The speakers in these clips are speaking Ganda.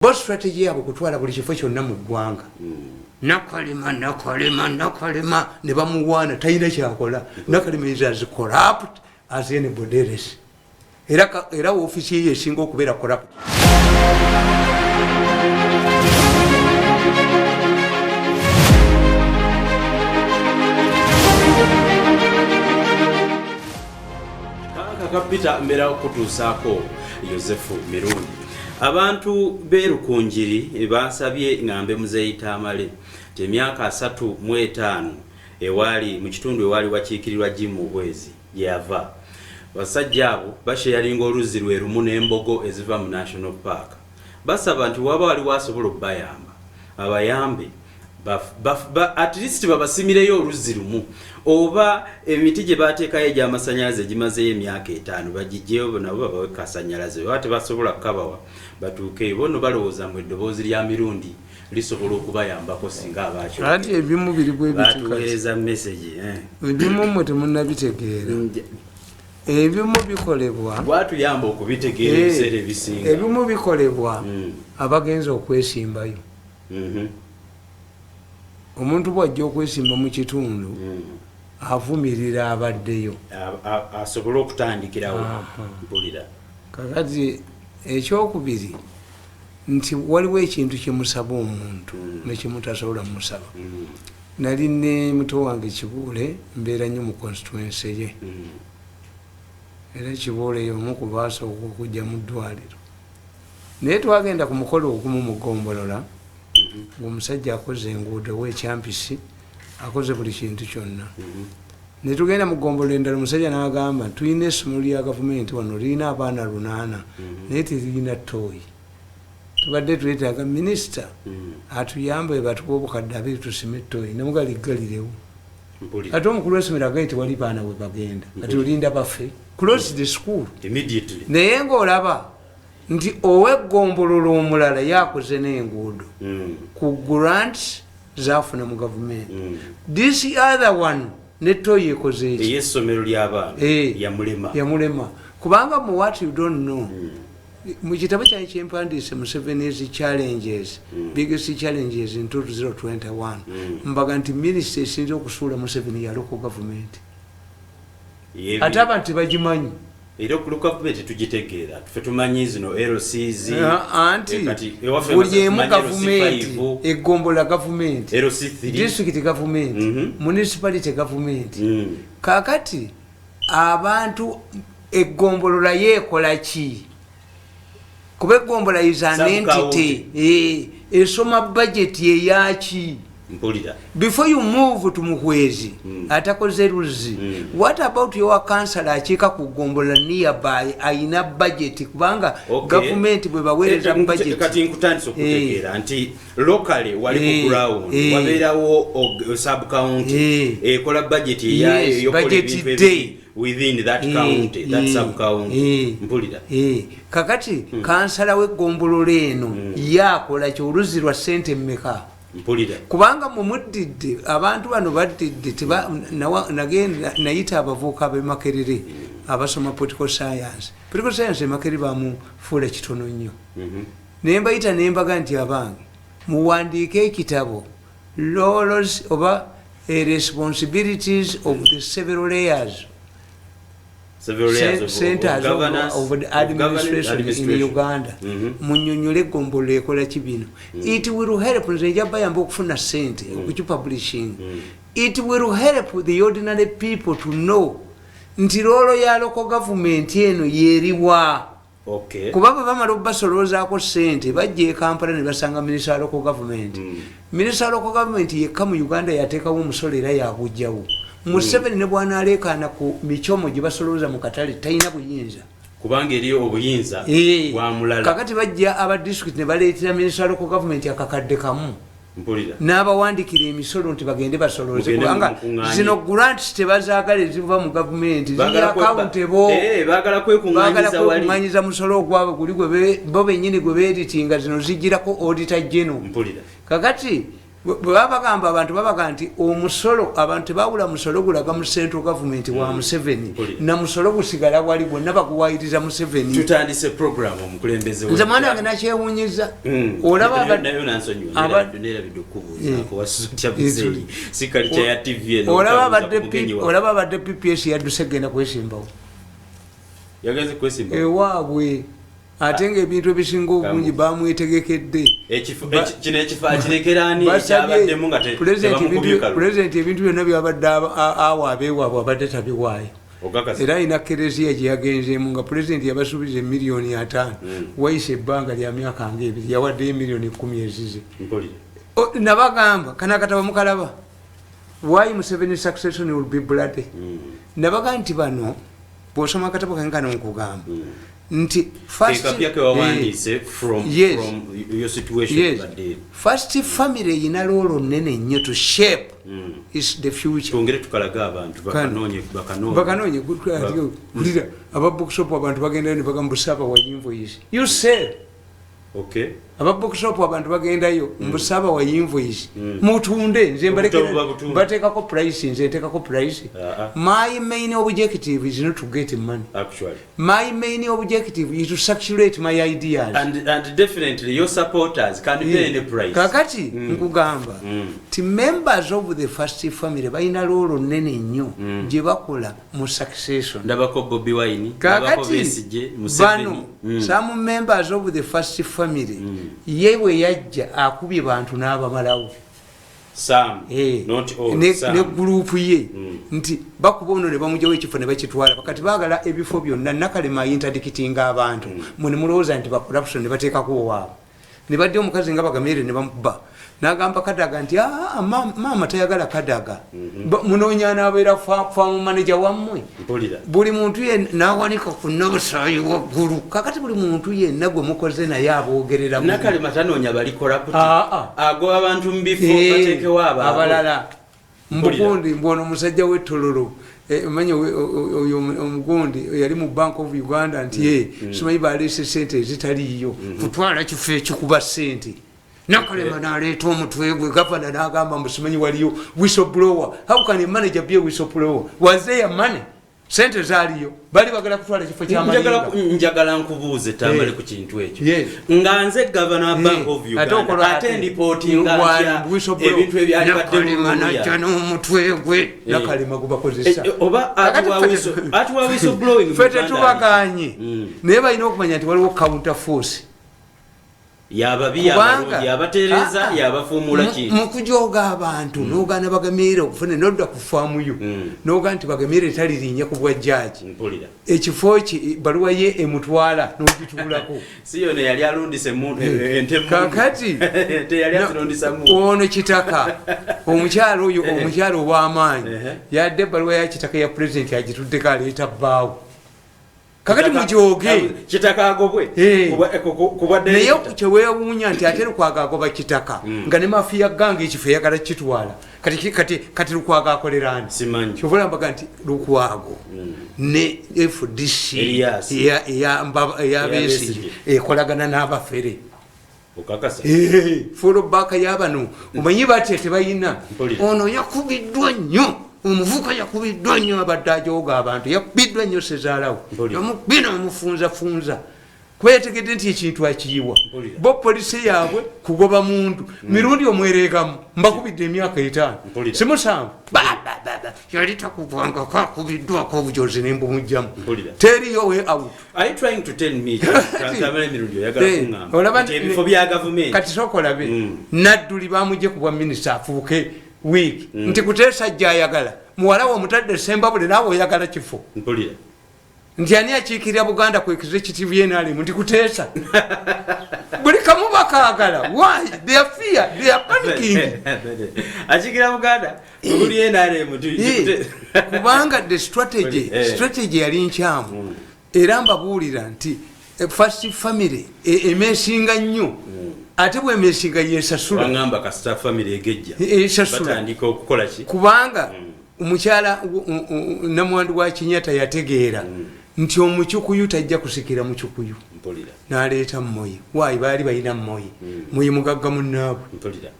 Bo strategy yabo kutwala buli kifo kyonna mu ggwanga. Nakalima ne bamuwaana talina kyakola. Nakalima is as corrupt as anybody else. Era ofisi ye esinga okubeera corrupt. Kapita mbera kutusaako Yosefu Mirundi. Abantu berukunjiri basabye ngambe muzeita amale emyaka 35 ewali mu kitundu ewali wakiikirirwa Jimu Bwezi yava basajja abo basharinga oluzzi lwe rumu n'embogo eziva mu National Park basaba nti waba wali wasobola okubayamba abayambe at least babasimireyo oluzzi lumu oba emiti gye bateekayo egy'amasanyalaze gimazeyo emyaka 5 bagijjeyo nabo babawe kasanyalaze bate basobola kukabawa batuukeyo bono balowooza mu eddoboozi lya Mirundi lisobola okubayambako singa abaakyo ati ebimu biri bwe batuweereza message ebimu mwe temunnabitegeera ebimu bikolebwa gwatuyamba okubitegeera ebiseera ebisinga ebimu bikolebwa abagenza okwesimbayo omuntu bwajja okwesimba mu kitundu avumirira abaddeyo asobola okutandikirawo mpulira kakati ekyokubiri nti waliwo ekintu kyemusaba omuntu nekimutasobola musaba nali ne muto wange Kibuule mbeera nnyo mu constituency ye era Kibuule y'omu ku baasooka okujja mu ddwaliro naye twagenda ku mukolo ogumu mu Ggombolola ng'omusajja akoze enguudo w'ekyampisi akoze buli kintu kyonna ne tugenda mu Ggombolola endala omusajja n'agamba tulina essomero lya gavumenti wano lirina abaana 8 naye teririna ttooyi tubadde twetaaga minisita atuyambe batuwa obukadde 2 tusime ttooyi namuga liggalirewo ate omukulu w'essomero agaye tewali baana we bagenda kati olinda bafe close the school immediately naye ng'olaba nti ow'Eggombolola omulala yakoze n'enguudo ku grants zaafuna mu gavumenti this other one nettoyi ekoze eki ey'essomero ly'abaana yamulema kubanga mu what you don't know mu kitabo kyange kyempandiise Museveni's challenges biggest challenges in 2021 mbaga nti minisita esinza okusuula Museveni ya local government ate abantu tebagimanyi era ku gavumenti tugitegeera ffe tumanyi zino LCs anti buli emu gavumenti Eggombolola gavumenti LC3 district gavumenti municipality gavumenti kakati abantu Eggombolola yeekola ki kuba Eggombolola is an entity esoma budget eyaki mpulira before you move to Muhwezi atakoze Luzzi what about your council akiika ku Ggombolola nearby ayina budget kubanga government bwe baweereza budget kati nkutandise okutegeera nti locally wali ku ground wabeerawo sub county ekola budget yayo budget day within that county that sub county mpulira kakati kansala w'Eggombolola eno yakola ki oluzzi lwa ssente mmeka mpulira kubanga mumuddidde abantu bano baddidde nayita abavuuka b'e Makerere abasoma political science e Makerere bamufuula kitono nnyo naye mbayita ne mbaga nti abange muwandiike ekitabo roles oba responsibilities of the several layers centers of the administration in Uganda munyonyole Eggombolola ekola kibino it will help nze njabayamba okufuna sente okukipublishing it will help the ordinary people to know nti loolo ya local government eno yeriwa kuba bwe bamala obasoloozaako sente bajja e Kampala ne basanga minisita wa local government minisita wa local government yekka mu Uganda yateekawo omusolo era yagujjawo Museveni ne bw'anaaleekaana ku micomo gye basolooza mu katale talina buyinza kubanga eriyo obuyinza bwa mulala kakati bajja aba district ne baleetera minisita wa local government akakadde kamu mpulira n'abawandikira emisolo nti bagende basolooze kubanga zino grants tebazaagala eziva mu gavumenti ziri accountable baagala kwekuŋŋaanyiza musolo ogwabwe guli bo bennyini gwe beeritinga zino zijjirako auditor general mpulira kakati babagamba abantu babaga nti omusolo abantu tebawula musolo gulaga mu central government wa Museveni na musolo gusigala wali bonna bakuwayiriza Museveni. Tutandise program omukulembeze nze mwana wange nakyewunyiza olaba olaba abadde PPS yadduse genda kwesimbawo ewaabwe ate ng'ebintu ebisinga obungi bamwetegekedde pulezidenti ebintu byonna byabadde awaabe ewaabwe abadde tabiwaayo era ayina kereziya gye yagenzeemu nga pulezidenti yabasuubiza miliyoni 5 wayise ebbanga lya myaka nga 2 yawaddeyo miliyoni 10 ezize nabagamba kana akatabo mukalaba why Museveni succession will be bloody nabaga nti bano bw'osoma akatabo kankana nkugamba nti first family yina lolo nene nnyo to shape is the future. Tongere tukalaga abantu bakanonye kulira aba bookshop abantu bagenda ne bagambusaba wa invoice you said okay aba bookshop abantu bagendayo mbusaba wa invoice mutunde nze mbaleka ko price nze teka ko price my main objective is not to get money actually my main objective is to saturate my ideas and definitely your supporters can pay any price kakati nkugamba ti members of the first family bayina lolo nene nnyo je bakola mu succession ndabako Bobi Wine ndabako Besigye Museveni some members of the first family yewe yajja akubye bantu n'abamalawo some not all ne group ye nti bakubono ne bamujjawo ekifo ne bakitwala bakati bagala ebifo byonna Nakalema interdicting abantu mune mulowooza nti ba corruption ne bateekako waabo ne badde omukazi nga bagamire ne bamuba nagamba Kadaga nti mama tayagala Kadaga munonya anabeera farm manager wammwe buli muntu ye nawanika ku nobusayi waggulu kakati buli muntu ye nagwe mukoze naye aboogerera Nakalema tanoonya bali corrupt ago abantu mbifo bateekewo abalala mbugundi mbono musajja w'ettololo manyi oyo omugundi yali mu Bank of Uganda nti simanyi baleese sente ezitaliiyo kutwala kifo ekikuba sente Nakalema naleeta omutwe gwe gavana n'agamba musimanyi waliyo whistleblower how can a manager be a whistleblower was there money sente zaaliyo bali bagala kutwala kifo ky'amayinga njagala nkubuuze tambale ku kintu ekyo nga nze gavana Bank of Uganda ate ndipotinga ebintu ebyali badde n'omutwe gwe Nakalema gubakozesa oba atuwa whistleblowing fete tubaganye naye balina okumanya nti waliwo counter force yabatereza yabafuumula ki mukujoga abantu nogana bagamira okufuna nodda ku faamuyo noga nti bagamira etalirinnya ku bwajjaaji ekifo ki baluwa ye emutwala n'ogituulako si yone yali alundise ente kakati teyali azirundisa ono kitaka omukyalo oyo omukyalo ow'amaanyi yadde baluwa ya kitaka ya pulezidenti agituddeko aleeta bbaawo kakati mujoge kitaka agobwe kubadde naye kyewewuunya nti ate Lukwago agoba kitaka nga ne mafiya gange ekifo eyagala kitwala kati Lukwago akolerani simanyi kyobola mbaga nti Lukwago ne FDC ya Besigye ekolagana n'abafere okakasa fallback y'abano omanyi batya tebayina ono yakubiddwa nnyo omuvuka yakubiddwa nnyo abadde ajooga abantu yakubiddwa nnyo sezaalawo yamubina omufunzafunza kwetegedde nti ekintu akiyiwa bo polisi yaabwe kugoba muntu mirundi omwereegamu mbakubidde emyaka 5 simusanvu yali takugwanga kakubiddwako obujozi nembumujjamu teriyo we out kati sokolabe nadduli bamujje ku bwa minisita afuuke week nti kuteesa jja ayagala muwala wo omutadde Sembabule naawe oyagala kifo nti ani akiikirira Buganda ku executive yenalimu nti kuteesa buli kamu bakaagala why they are fear they are panicking akiikirira Buganda buli yenalimu kubanga the strategy yali nkyamu era mbabuulira nti first family emeesinga nnyo ate bwe mesinga yesasula ngamba ka staff family egejja batandika okukola ki kubanga omukyala namwandu wa Kinyata yategeera nti omukyukuyu tajja kusikira mukyukuyu naleeta Moyi waayi baali balina Moyi Moyi mugagga munnaabwe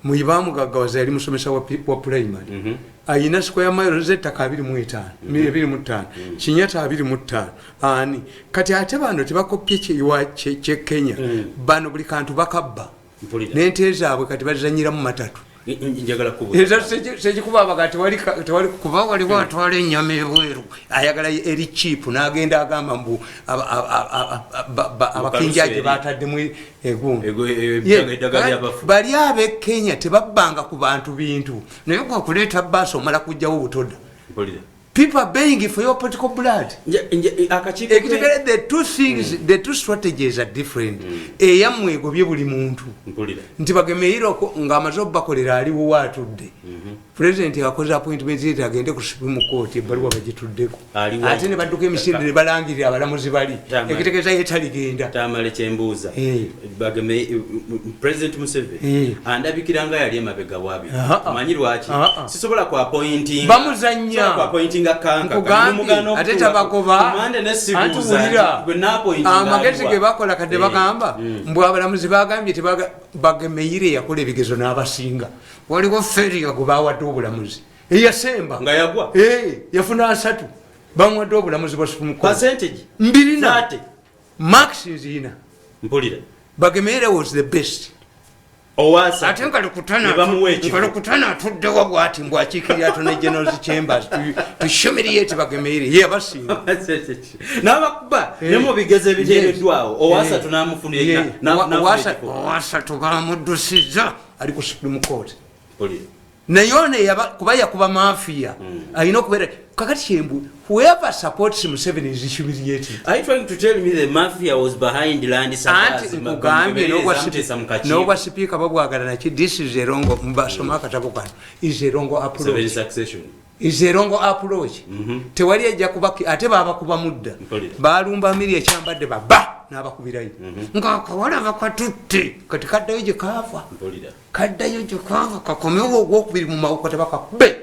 Moyi bamugaggawaza yali musomesa wa primary ayina square miles ettaka 25 Kinyata 25 ani kati ate bano tebakopye kye Kenya bano buli kantu bakabba n'ente zaabwe kati bazanyira mu matatu sekikuba abagati tewali kuba waliwo atwala ennyama ebweru ayagala eri cheap n'agenda agamba mbu abakinjaje bataddemu bali ab'e Kenya tebabbanga ku bantu bintu naye kwakuleeta baasi omala kujjawo obutoda people are begging for your political blood. The two things, the two strategies are different. Eyamwe gobye buli muntu. Nti bagemeiro nga amazo bakolera ali buwatudde. President yakoze appointment yete agende ku Supreme Court ebaluwa bagituddeko. Ate ne badduka emisinde balangirira abalamuzi bali. Ekitegeza yetaligenda. Tamale kyembuuza. Bageme President Museveni andabikiranga yali emabega wabi. Manyi lwaki sisobola ku appointing. Bamuzanya. Ku appointing kanka kanumugano ateta bakoba antuulira amagezi ge bakola kadde bagamba mbu abalamuzi bagambye bagemeire yakola ebigezo n'abasinga waliwo feriya gwe bawadde obulamuzi eyasemba nga yagwa yafuna 3 bamuwadde obulamuzi bwa Supreme Court percentage 2 max zina mpulira bagemeire was the best owasa ate nkalukutana tuddewo bwati mbw akiikirira atone General's Chambers tushumiriate bagemeire ye basinga n'abakuba ne mu bigezo ebiteereddwawo owasa tunamufunira owasa tubamuddusiza ali ku Supreme Court nayone kuba yakuba mafia alina okubeera kakati kyembu whoever supports Museveni is humiliated. Are you trying to tell me the mafia was behind land supplies? No speaker babwagala naki this is a wrong mbasoma katabo kano is a wrong approach. Succession is a wrong approach. Tewali ajja kubaki ate baba kuba mudda balumba miri ekyambadde baba n'abakubirayo ngakawala bakatutte kati kaddayo gye kaava kaddayo gye kaava kakomewo ogwokubiri mu mawoko tebakakube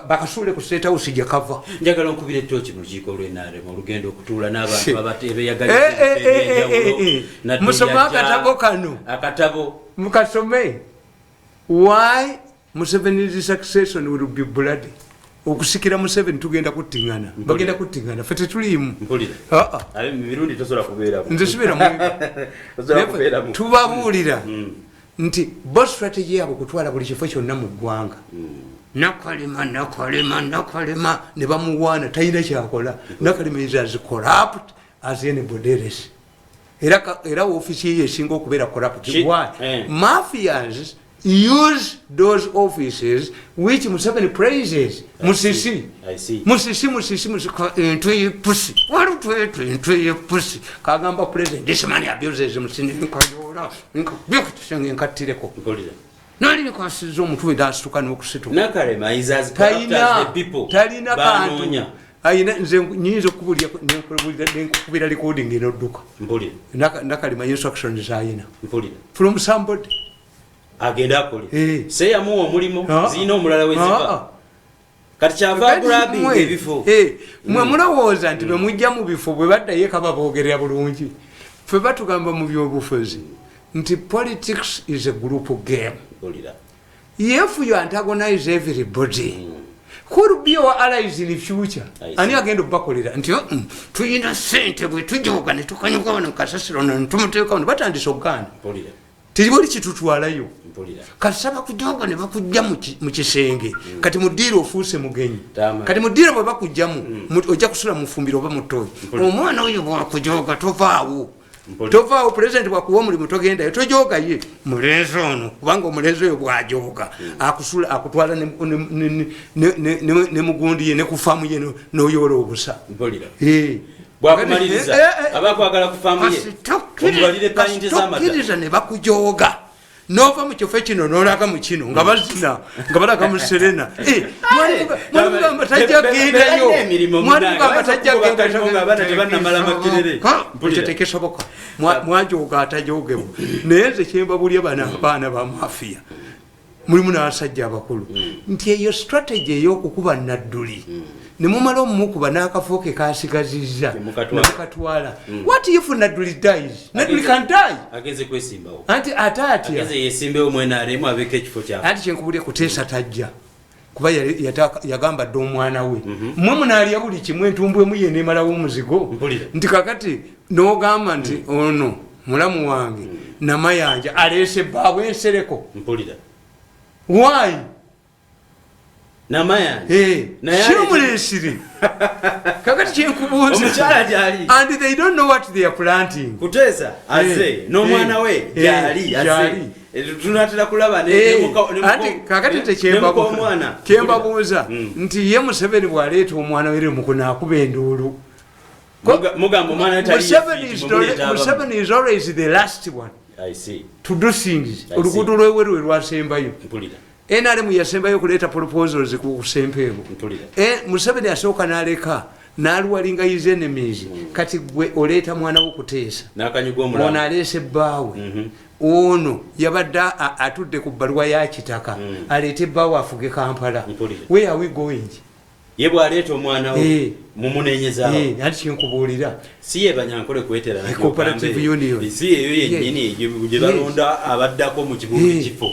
bakasuule ku State House gye kava njagala nkubira ettooki mu lukiiko lw'NRM olugendo okutuula n'abantu musoma akatabo kano akatabo mukasome why Museveni's succession will be bloody okusikira Museveni tugenda kuttingana bagenda kuttingana fete tulimu ali mirundi tosobola kubeera nzisubira mu tubabuulira nti bo strategy yabo kutwala buli kifo kyonna mu ggwanga nakalima ne bamuwaana talina kyakola nakalima is as corrupt as anybody else era ofisi ye esinga okubeera corrupt why mafias use those offices which Museveni praises. Musisi entwe pussy entwe pussy kagamba president this man abuses musini nkayola nkattireko nali kwasizo omuntu edasituka n'okusituka nakalema is as corrupt as the people talina kantu ayina nze nyinza okubulira recording enodduka nakalema instructions zayina from somebody agenda akole se yamuwa omulimu zina omulala weziva kati kyava grabbing ebifo mwe mulowooza nti bwe mujja mu bifo bwe baddayo kaba boogerera bulungi ffe batugamba mu byobufuzi nti politics is a group game. If you antagonize everybody who will be your allies in the future? Ani agenda okubakolera nti tuyina ssente bwe tujoga ne tukanyuka wano kasasiro ntumuteeka wano batandise okugaana tibuli kitutwalayo kasaba kujoga ne bakujja mu kisenge kati mudiira ofuuse mugenyi kati mudiira bwe bakujjamu ojja kusula mu fumbiro oba mutoyi omwana oyo bwakujoga tovaawo president bwakuwa omulimu togendayo tojogaye mulenzi ono kubanga omulenzi oyo bwajoga akusula akutwala ne mugundi ye ne kufamu ye n'oyoola obusa bwakumaliriza abakwagala kufamu ye omubalire payinti z'amata ne bakujoga nova mu kifo kino n'olaga mu kino nga bazina nga balaga mu Serena mwanugamba tajja gendayo mwanugamba tajja gendayotetekesoboka mwajoga atajogewo naye nze kyembabulye bano abaana ba mafiya mulimu n'abasajja abakulu nti eyo strategy ey'okukuba nadduli ne mumala omumukuba n'akafo ke kasigazizza nemukatwala what if nadduli dies nadduli can die ageze kwesimbawo anti ate atya ageze yesimbewo mwena alemu abeka ekifo kyafe anti kyenkubulye kuteesa tajja kuba yagamba dde omwana we mmwe munaalya buli kimu entumbu emu yeneemalawo omuzigo nti kakati n'ogamba nti ono mulamu wange namayanja aleese baabwe ensereko why kimuleesire kakati kyenkubuuza and they don't know what they are planting kuteesa aze n'omwana we gyali tunatera kulaba anti kakati tekyembabuuza nti ye Museveni bw'aleeta omwana we mukuna akuba enduulu Museveni is always the last one to do things oluguudo lwewe lwe lwasembayo NRM yasembayo kuleeta proposals ku Sempeego Museveni asooka n'aleka n'aluwalinga his enemies kati gwe oleeta mwana wo kuteesa ono aleese bbaawe ono yabadde atudde ku bbaluwa ya kitaka aleete bbaawe afuge Kampala where are we going ye bwaleeta omwana we mumunenyezaawo anti kyenkubuulira si ye Banyankole kwetera na cooperative union si eyo yennyini gye balonda abaddako mu kibuga kifo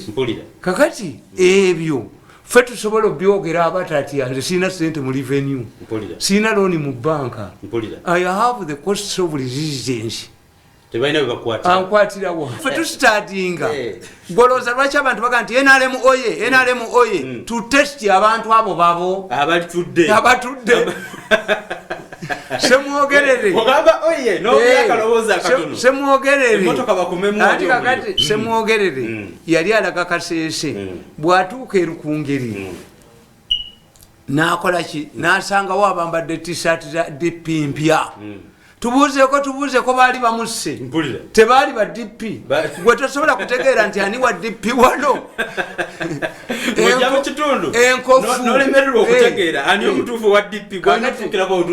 mpulira kakati ebyo ffe tusobola obyogera abatati nze sirina sente mu revenue sirina looni mu banka I have the costs of resistance tebalina bwe bakwatira ankwatirawo ffe tusitaatinga golooza lwaki abantu baga nti NRM oye to test abantu abo babo abatudde semwogerere ati kakati semwogerere yali alaga Kaseese bw'atuuka e Rukungiri n'akolaki n'asangawo abambadde t-shirt za DP mpya tubuuzeko baali bamusse tebaali ba DP gwe tosobola kutegeera nti ani wa DP wano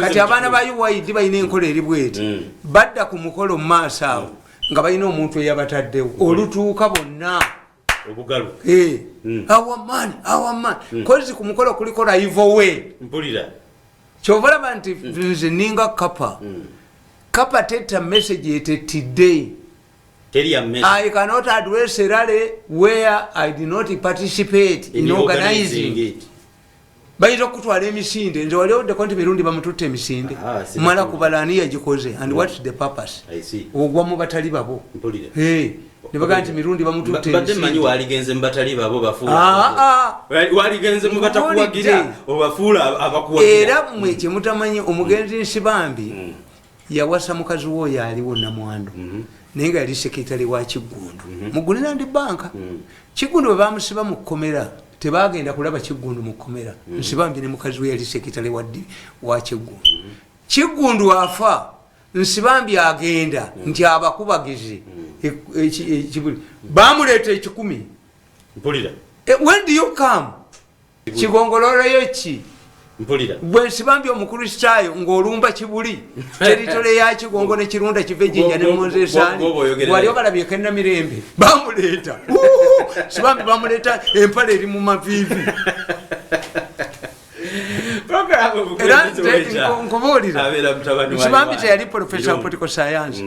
kati abaana ba UID balina enkola eri bweti badda ku mukolo mu maaso awo nga balina omuntu eyabataddewo olutuuka bonna awamani kozi ku mukolo kuliko live kyova olaba nti nze ninga Kapa teta message today. I cannot address a rally where I did not participate in organizing it. Bayita okutwala emisinde nze wali odde konti mirundi bamututte emisinde mala kubalani yagikoze and what's the purpose ogwa mu batali babo ne baga nti mirundi bamututte badde manyi waligenze mu batali babo waligenze mu batakuwagira obafuula abakuwagira era mmwe kye mutamanyi omugenzi Nsibambi yawasa mukazi wo yaliwo Namwandu naye nga yali sekretary wa Kiggundu mu Guliland Bank Kiggundu bwe bamusiba mu kkomera tebagenda kulaba Kiggundu mu kkomera Nsibambi ne mukazi we yali sekretary wa Kiggundu Kiggundu afa Nsibambi agenda nti abakubagizi ekibuli bamuleeta 10 mpulira when do you come kigongoloro yeki mpulira bwe Nsibambi omukristaayo ng'olumba kibuli teritole ya Kigongo ne kirunda kive jinja ne Mozesani wali obalabye kenna mirembe bamuleeta Nsibambi bamuleeta empale eri mu mavivi nkubuulira Nsibambi teyali professor of political science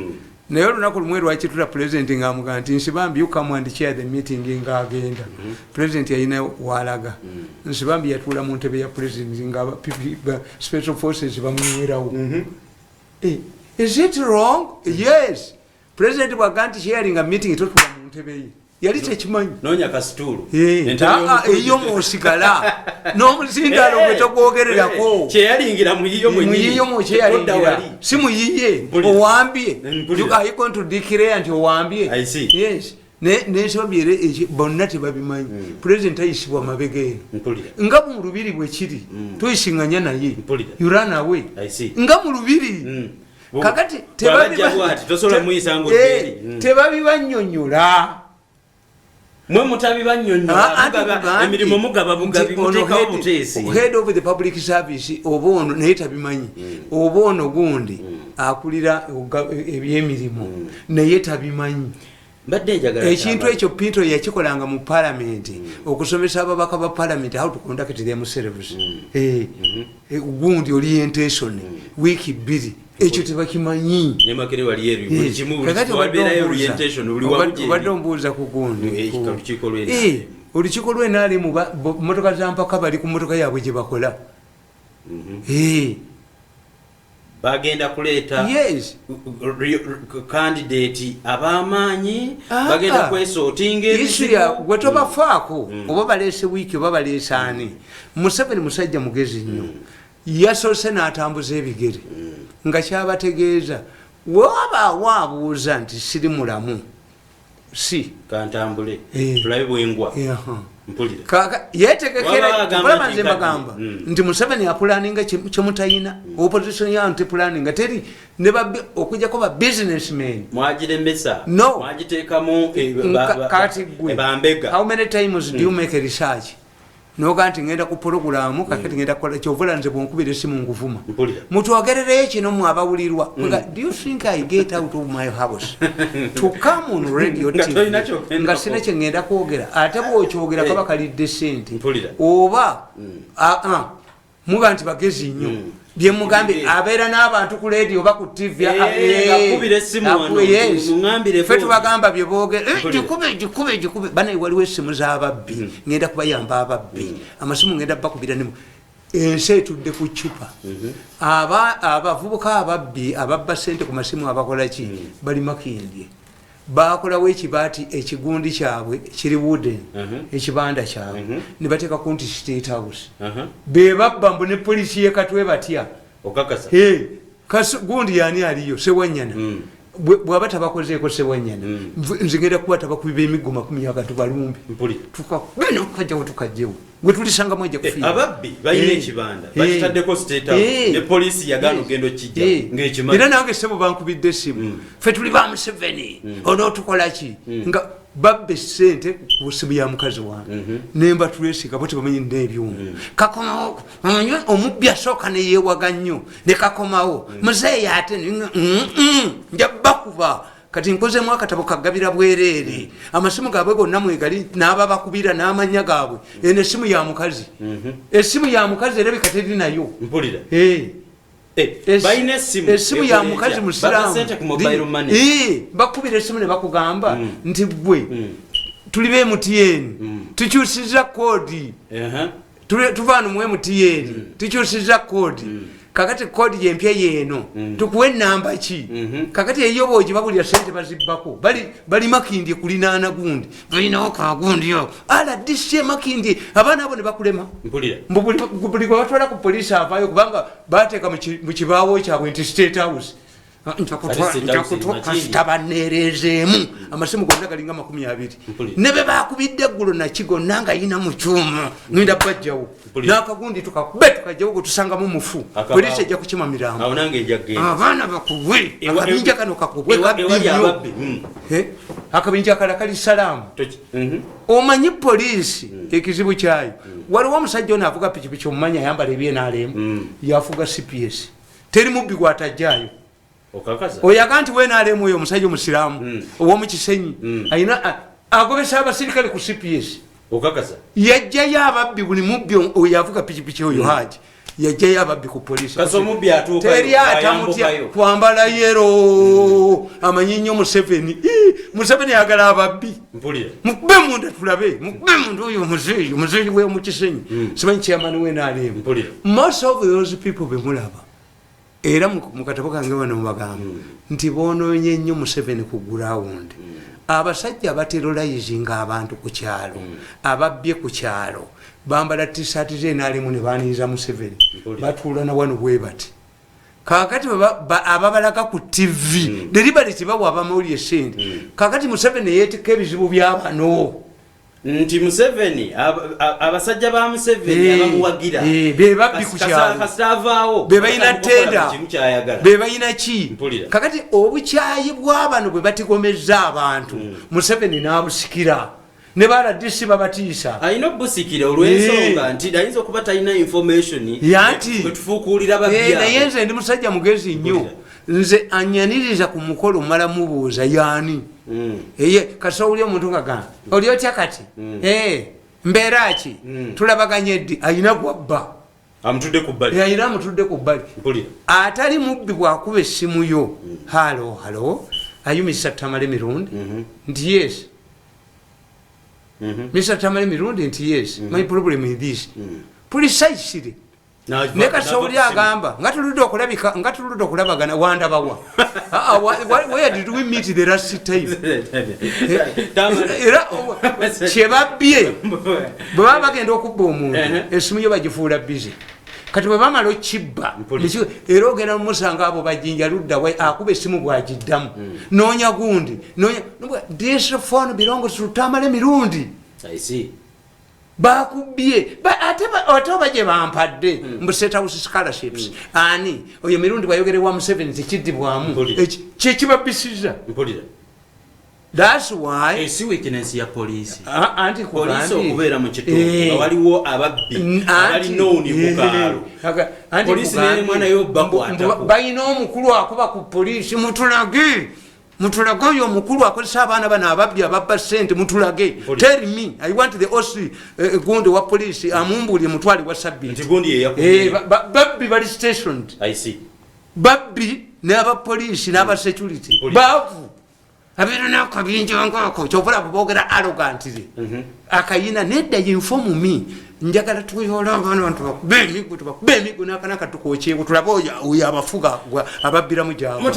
naye olunaku lumwe lwakitula president ng'amugaa nti Nsibambi you come and chair the meeting ng'agenda president yalina walaga Nsibambi yatuula mu ntebe ya president nga special forces bamunywerawo is it wrong? Yes. President bwaga nti sharing a meeting totula mu ntebe ye yali tekimanyi nonya kasitulu eyo musigala n'omuzindalo gwe togwogererako kyeyalingira muyiyo mukyeyalingira si muyiye owambye are you going to declare nti owambye yes Nsibambi bonna tebabimanyi president ayisibwa amabega nga mu lubiri bwe kiri tuyisinganya naye you run away nga mu lubiri kakati tebabibanyonyola mwe mutabibanyonyola emirimu mugaba bugabi muteekawo buteesi head of the public service oba ono naye tabimanyi oba ono gundi akulira ebyemirimu naye tabimanyi ekintu ekyo Pinto yakikolanga mu parliament okusomesa ababaka ba parliament how to conduct themselves gundi orientation week 2 ekyo tebakimanyi obadde ombuuza ku gundi olukiiko lw'enaali mu motoka za mpaka bali ku motoka yaabwe gye bakola bagenda kuleeta candidate ab'amaanyi bagenda kwesootinga gwe tobafaako oba baleese wiiki oba baleese ani. Museveni musajja mugezi nnyo yasoose n'atambuza ebigere nga kyabategeeza wabaawo abuuza nti siri mulamu si kantambule tulabe bwengwa yetegekera nze bagamba nti Museveni apulaninga kyemutayina opposition yawo ntipulaninga teri okujjako ba businessmen mwagiremesa no mwagiteekamu kati gwe how many times do you make a research noga nti ngenda ku programu kakati ngenda kukola kyovula nze bwonkubira esimu nguvuma mutwogerereyo kino mwabawulirwa do you think I get out of my house to come on radio TV nga sina kye ngenda kwogera ate bw'okyogera kaba kalidde sente oba muga nti bagezi nnyo bye mugambe abeera n'abantu ku radio oba ku TV ffe tubagamba bye boogera gikube banaye waliwo essimu z'ababbi ngenda kubayamba ababbi amasimu ngenda bakubira nemu ensi etudde ku cupa abavubuka ababbi ababba sente ku masimu abakola ki bali makindye bakolawo ekibaati ekigundi kyabwe kiri wooden ekibanda kyabwe ne bateekako nti State House be babba mbu ne polisi yekatwe batya okakasa gundi yani aliyo Sewanyana bwaba tabakozeeko Sewanyana nze ngenda kuba tabakubiba emiggo 10 tubalumbi tukajjawo tukajjewo gwe tulisanga mweja kufiira ababbi balina ekibanda bakitaddeko State House ne polisi yagaana ogenda okijja ng'ekimanya era nange sebo bankubidde essimu ffe tuli ba Museveni onootukola ki nga babbe sente ku ssimu ya mukazi wange nemba tulesiga bo tebamanyi n'ebyuma kakomawo omubbi asooka neyeewaga nnyo ne kakomawo muzeeyi ate nja bakuba kati nkozemu akatabo kagabira bwereere amasimu gaabwe gonna mwegali n'aba bakubira n'amanya gaabwe eno essimu ya mukazi essimu ya mukazi erabika teri nayo mpulira essimu ya mukazi musiraamu bakubira essimu ne bakugamba nti gwe tuli be MTN tukyusiza koodi tuvaano mu MTN tukyusiza koodi kakati koodi yempya yeeno tukuwe namba ki kakati eyoba ogibabulira sente bazibbako bali makindye kulinaana gundi balinawo kagundi o RDC makindye abaana abo ne bakulema buli gwe batwala ku poliisi avaayo kubanga bateeka mu kibaawo kyabwe nti State House tabaneerezeemu amasimu gonna galinga 20 ne be bakubidde eggulo nakigo nanga yina mu kyuma ngenda bajjawo n'akagundi tukakube tukajjawo gwe tusangamu mufu polisi ejja kukima mirambo abaana bakubwe akabinja kano kakubwe akabinja kala kali salaamu omanyi polisi ekizibu kyayo waliwo omusajja ono avuga pikipiki omumanya ayambala ebyenaalemu yafuga CPS teri mubbi gwatajjaayo oyaga nti wenaalemu oyo omusajja omusiraamu ow'omukisenyi ayina agobesa abasirikale ku CPS yajjayo ababbi buli mubbi oyo avuga pikipiki oyo haji yajjayo ababbi ku polisi teri atamutya kwambala yero amanyi nnyo Museveni ayagala ababbi mukube munda tulabe mukube munda oyo muzeeyi w'omukisenyi simanyi kyamani wenaalemu most of those people bemulaba era mu katabo kange wano mubagamba nti bonoonye nnyo Museveni ku ground abasajja abaterolizinga abantu ku kyalo ababbye ku kyalo bambala t-shirt z'enaalemu ne baaniiza Museveni batuula na wano bwe bati kakati ababalaga ku TV deliberate bawa abamawulire sente kakati Museveni yeetika ebizibu by'abano nti Museveni abasajja ba Museveni abamuwagira be babbi ku kyalo kasitavaawo be balina tenda be balina ki kakati obukyayi bw'abano bwe batigomezza abantu Museveni n'abusikira ne baradisi babatiisa ayina obusikira olw'ensonga nti ayinza okuba talina information yanti bwetufuukuulira babbi naye nze ndi musajja mugezi nnyo nze anyaniriza ku mukolo mala mubuuza yani eye kati owulya omuntu nga gamba oli otya kati mbeera ki tulabaganye ddi ayina gwabba amutudde ku bbali ayina amutudde ku bbali atali mubbi bwakuba essimu yo halo ayu Mr. Tamale Mirundi nti yes Mr. Tamale Mirundi nti yes my problem is this precisely ne kasawuli agamba nga tuludde okulabagana wandabawa where did we meet the last time era kyebabbye bwe baba bagenda okubba omuntu esimu yo bagifuula busy kati bwe bamala okibba era ogenda mumusanga abo bajinja luddawe akuba esimu bwagiddamu noonya gundi this phone belongs to Tamale Mirundi bakubye ate oba gye bampadde mbu State House scholarships ani oyo Mirundi bwayogerewa mu 7 tekiddibwamu kyekibabisiza that's why esi weakness ya police anti police okubeera mu kitundu waliwo ababbi abali known ku kaalo police ne mwana yo bakwata bayina omukulu akuba ku police mutulage oyo omukulu akozesa abaana bano ababbi ababba ssente mutulage tell me I want the OC gundi wa police amumbulye mutwali wa sabiti babbi bali stationed babbi n'aba police n'aba security bavu abiro nakabinja ngako kyovula bogera arrogantly akayina nedda inform me njagala tuyola abantu bakubemi nakanaka tukoche kutulaboya uya abafuga ababbira mu jaabo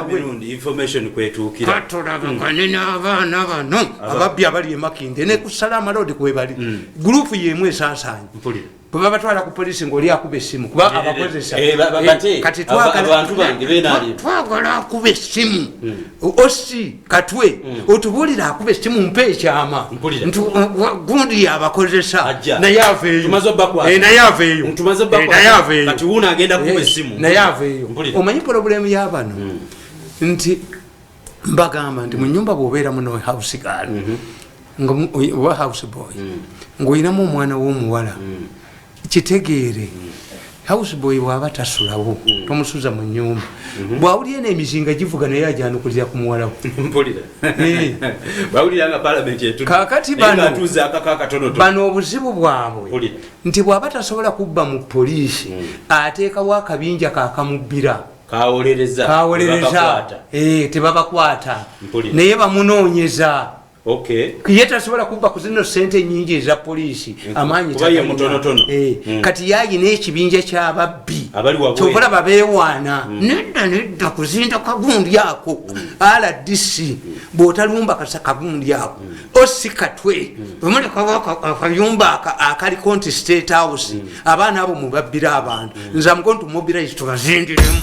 Mirundi information kwetukira katulabagana abaana bano ababbi abali emakinde ne ku Salama Road kwebali group yemwe sansanya baba batwala ku police ngoli akuba essimu kuba abakozesa kati abantu bange benali twagala akuba essimu osi katwe otubulira akuba essimu mpe ekyama gundi yabakozesa naye aveeyo kati una agenda kuba essimu naye aveeyo omanyi problem y'abano nti mbagamba nti mu nyumba bw'obeera muno house girl nga house boy ng'oyinamu omwana w'omuwala kitegeere house boy bwaba tasulawo tomusuza mu nyumba bwawulira n'emizinga givuga naye ajanukulira ku muwalawo kakati bano obuzibu bwabwe nti bwaba tasobola kubba mu poliisi ateekawo akabinja kakamubbira kawolereza tebabakwata naye bamunoonyeza ye tasobola kubba ku zino sente nyingi eza poliisi amaanyi kati yayina ekibinja ky'ababbi kyobola babeewaana nedda kuzinda kagundi ako RDC bw'otalumba kasa kagundi ako osi katwe bwemuleka akayumba akaliko nti State House abaana abo mubabbira abantu nze amugontu mobilize tubazindiremu